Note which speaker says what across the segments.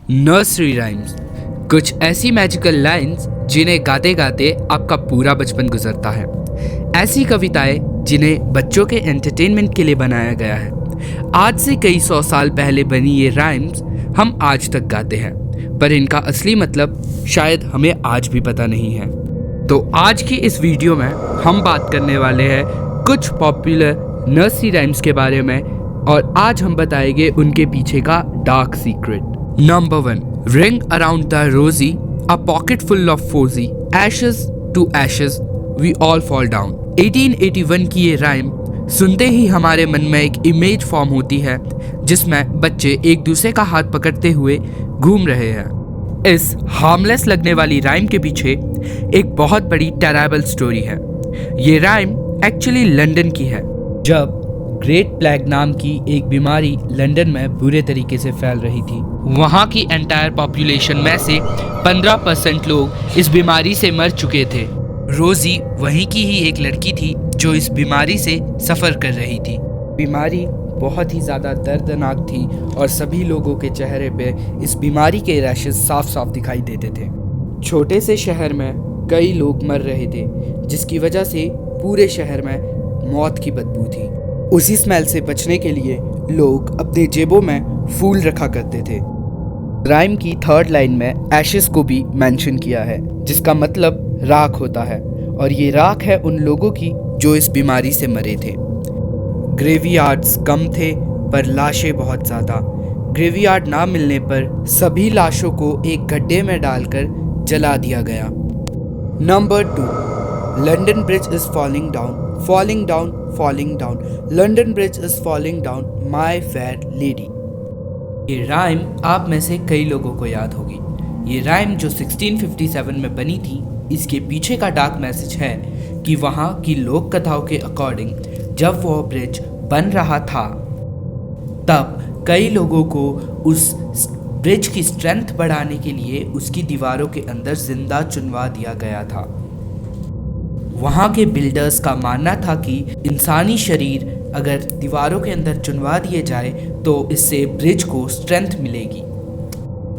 Speaker 1: Nursery rhymes, कुछ ऐसी magical lines जिन्हें गाते गाते आपका पूरा बचपन गुजरता है। ऐसी कविताएं जिन्हें बच्चों के एंटरटेनमेंट के लिए बनाया गया है। आज से कई 100 साल पहले बनी ये राइम्स हम आज तक गाते हैं, पर इनका असली मतलब शायद हमें आज भी पता नहीं है। तो आज की इस वीडियो में हम बात करने वाले हैं कुछ पॉपुलर नर्सरी राइम्स के बारे में, और आज हम बताएंगे उनके पीछे का dark secret. Number 1. Ring around the rosy, a pocket full of fuzzy, ashes to ashes, we all fall down. 1881 की ये राइम सुनते ही हमारे मन में एक इमेज फॉर्म होती है जिसमें बच्चे एक दूसरे का हाथ पकड़ते हुए घूम रहे हैं। इस हार्मलेस लगने वाली राइम के पीछे एक बहुत बड़ी टेरेबल स्टोरी है। ये राइम एक्चुअली लंदन की है, जब ग्रेट प्लेग नाम की एक बीमारी लंदन में बुरे तरीके से फैल रही थी। वहाँ की एंटायर पॉपुलेशन में से 15% लोग इस बीमारी से मर चुके थे। रोजी वहीं की ही एक लड़की थी जो इस बीमारी से सफ़र कर रही थी। बीमारी बहुत ही ज़्यादा दर्दनाक थी और सभी लोगों के चेहरे पे इस बीमारी के रैशेस साफ साफ दिखाई देते थे। छोटे से शहर में कई लोग मर रहे थे, जिसकी वजह से पूरे शहर में मौत की बदबू थी। उसी स्मेल से बचने के लिए लोग अपने जेबों में फूल रखा करते थे। राइम की थर्ड लाइन में एशेस को भी मेंशन किया है, जिसका मतलब राख होता है, और ये राख है उन लोगों की जो इस बीमारी से मरे थे। ग्रेवयार्ड्स कम थे पर लाशें बहुत ज़्यादा। ग्रेवयार्ड ना मिलने पर सभी लाशों को एक गड्ढे में डालकर जला दिया गया। Number 2. London bridge is falling down, falling down, falling down. London Bridge is falling down, my fair lady. ये राइम आप में से कई लोगों को याद होगी। ये राइम जो 1657 में बनी थी, इसके पीछे का डार्क मैसेज है कि वहाँ की लोक कथाओं के अकॉर्डिंग जब वह ब्रिज बन रहा था तब कई लोगों को उस ब्रिज की स्ट्रेंथ बढ़ाने के लिए उसकी दीवारों के अंदर जिंदा चुनवा दिया गया था। वहाँ के बिल्डर्स का मानना था कि इंसानी शरीर अगर दीवारों के अंदर चुनवा दिए जाए तो इससे ब्रिज को स्ट्रेंथ मिलेगी,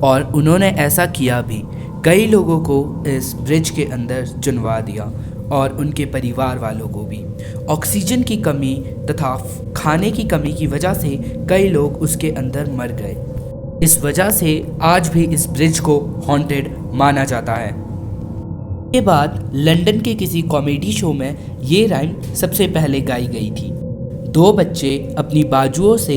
Speaker 1: और उन्होंने ऐसा किया भी। कई लोगों को इस ब्रिज के अंदर चुनवा दिया और उनके परिवार वालों को भी। ऑक्सीजन की कमी तथा खाने की कमी की वजह से कई लोग उसके अंदर मर गए। इस वजह से आज भी इस ब्रिज को हॉन्टेड माना जाता है। के बाद लंदन के किसी कॉमेडी शो में ये राइम सबसे पहले गाई गई थी। 2 बच्चे अपनी बाजुओं से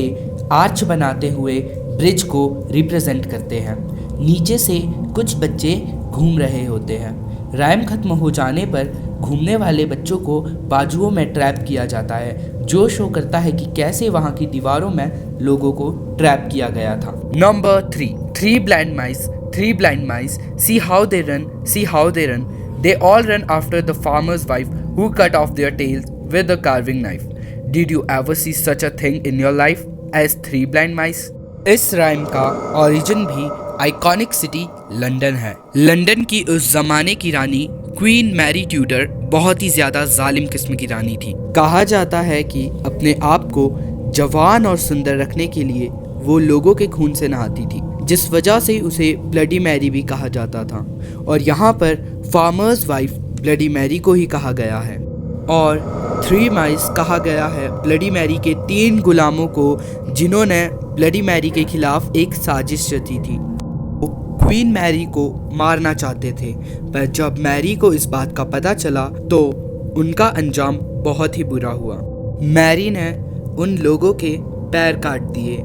Speaker 1: आर्च बनाते हुए ब्रिज को रिप्रेजेंट करते हैं। नीचे से कुछ बच्चे घूम रहे होते हैं। राइम खत्म हो जाने पर घूमने वाले बच्चों को बाजुओं में ट्रैप किया जाता है, जो शो करता है कि कैसे वहाँ की दीवारों में लोगों को ट्रैप किया गया था। Number 3. 3 blind mice, 3 blind mice, see how they run, see how they run. They all run after the farmer's wife who cut off their tails with a carving knife. Did you ever see such a thing in your life as 3 blind mice? इस rhyme का origin भी iconic city London है। London की उस जमाने की रानी queen Mary Tudor बहुत ही ज़्यादा जालिम किस्म की रानी थी। कहा जाता है कि अपने आप को जवान और सुंदर रखने के लिए वो लोगों के खून से नहाती थी, जिस वजह से उसे ब्लडी मैरी भी कहा जाता था। और यहाँ पर फार्मर्स वाइफ ब्लडी मैरी को ही कहा गया है, और 3 माइस कहा गया है ब्लडी मैरी के 3 गुलामों को जिन्होंने ब्लडी मैरी के खिलाफ एक साजिश रची थी। वो क्वीन मैरी को मारना चाहते थे, पर जब मैरी को इस बात का पता चला तो उनका अंजाम बहुत ही बुरा हुआ। मैरी ने उन लोगों के पैर काट दिए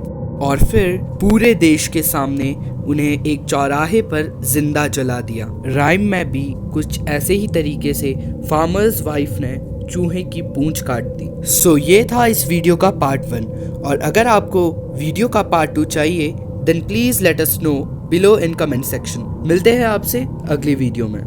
Speaker 1: और फिर पूरे देश के सामने उन्हें एक चौराहे पर जिंदा जला दिया। राइम में भी कुछ ऐसे ही तरीके से फार्मर्स वाइफ ने चूहे की पूंछ काट दी। सो ये था इस वीडियो का पार्ट 1, और अगर आपको वीडियो का पार्ट 2 चाहिए then please let us know below in comment section. मिलते हैं आपसे अगली वीडियो में।